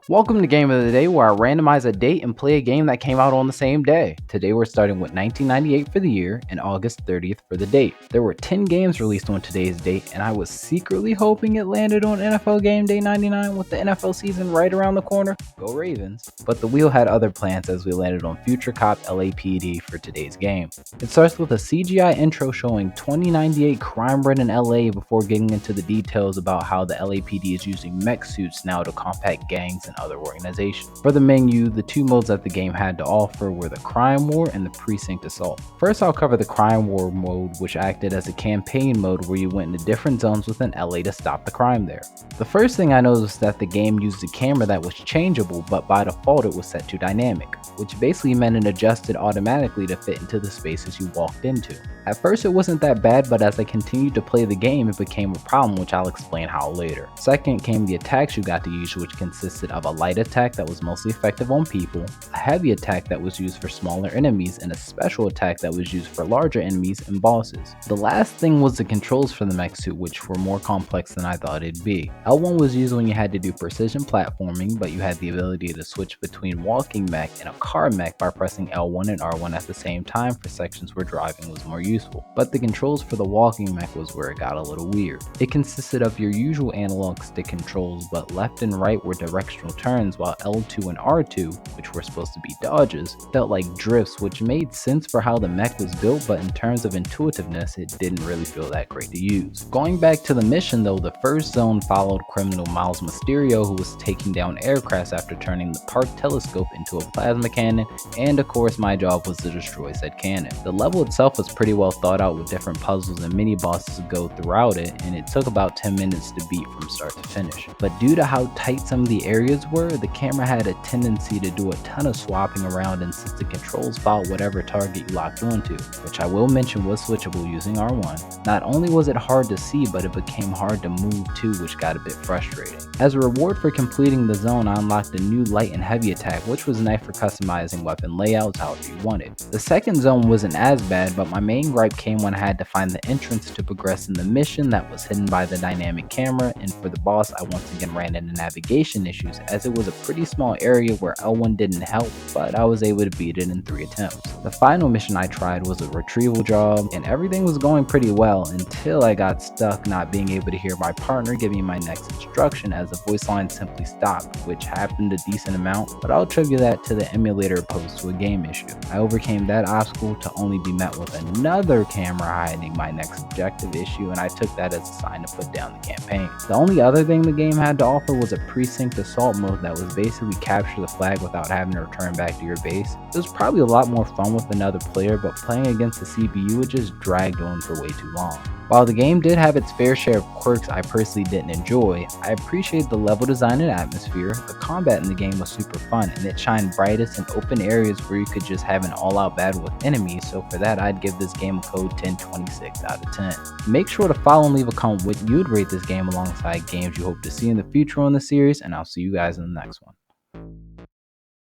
Welcome to Game of the Day, where I randomize a date and play a game that came out on the same day. Today we're starting with 1998 for the year and August 30th for the date. There were 10 games released on today's date, and I was secretly hoping it landed on NFL Game Day 99 with the NFL season right around the corner. Go Ravens. But the wheel had other plans as we landed on Future Cop LAPD for today's game. It starts with a CGI intro showing 2098 crime-ridden LA before getting into the details about how the LAPD is using mech suits now to combat gangs and other organizations. For the menu, the two modes that the game had to offer were the Crime War and the Precinct Assault. First, I'll cover the Crime War mode, which acted as a campaign mode where you went into different zones within LA to stop the crime there. The first thing I noticed was that the game used a camera that was changeable, but by default it was set to dynamic, which basically meant it adjusted automatically to fit into the spaces you walked into. At first it wasn't that bad, but as I continued to play the game it became a problem, which I'll explain how later. Second came the attacks you got to use, which consisted of a light attack that was mostly effective on people, a heavy attack that was used for smaller enemies, and a special attack that was used for larger enemies and bosses. The last thing was the controls for the mech suit, which were more complex than I thought it'd be. L1 was used when you had to do precision platforming, but you had the ability to switch between walking mech and a car mech by pressing L1 and R1 at the same time for sections where driving was more useful. But the controls for the walking mech was where it got a little weird. It consisted of your usual analog stick controls, but left and right were directional turns, while L2 and R2, which were supposed to be dodges, felt like drifts, which made sense for how the mech was built, but in terms of intuitiveness, it didn't really feel that great to use. Going back to the mission though, the first zone followed criminal Miles Mysterio, who was taking down aircrafts after turning the Park telescope into a plasma cannon, and of course my job was to destroy said cannon. The level itself was pretty well thought out with different puzzles and mini bosses to go throughout it, and it took about 10 minutes to beat from start to finish. But due to how tight some of the areas were, the camera had a tendency to do a ton of swapping around, and since the controls followed whatever target you locked onto, which I will mention was switchable using R1, not only was it hard to see, but it became hard to move too, which got a bit frustrating. As a reward for completing the zone, I unlocked a new light and heavy attack, which was nice for customizing weapon layouts however you wanted. The second zone wasn't as bad, but my main gripe came when I had to find the entrance to progress in the mission that was hidden by the dynamic camera, and for the boss I once again ran into navigation issues as it was a pretty small area where L1 didn't help, but I was able to beat it in 3 attempts. The final mission I tried was a retrieval job, and everything was going pretty well until I got stuck not being able to hear my partner give me my next instruction as the voice line simply stopped, which happened a decent amount, but I'll attribute that to the emulator opposed to a game issue. I overcame that obstacle to only be met with another camera hiding my next objective issue, and I took that as a sign to put down the campaign. The only other thing the game had to offer was a Precinct Assault mode that was basically capture the flag without having to return back to your base. It was probably a lot more fun with another player, but playing against the CPU it just dragged on for way too long. While the game did have its fair share of quirks I personally didn't enjoy, I appreciated the level design and atmosphere. The combat in the game was super fun, and it shined brightest in open areas where you could just have an all-out battle with enemies, so for that I'd give this game a code 1026 out of 10. Make sure to follow and leave a comment what you'd rate this game alongside games you hope to see in the future on the series, and I'll see you guys in the next one.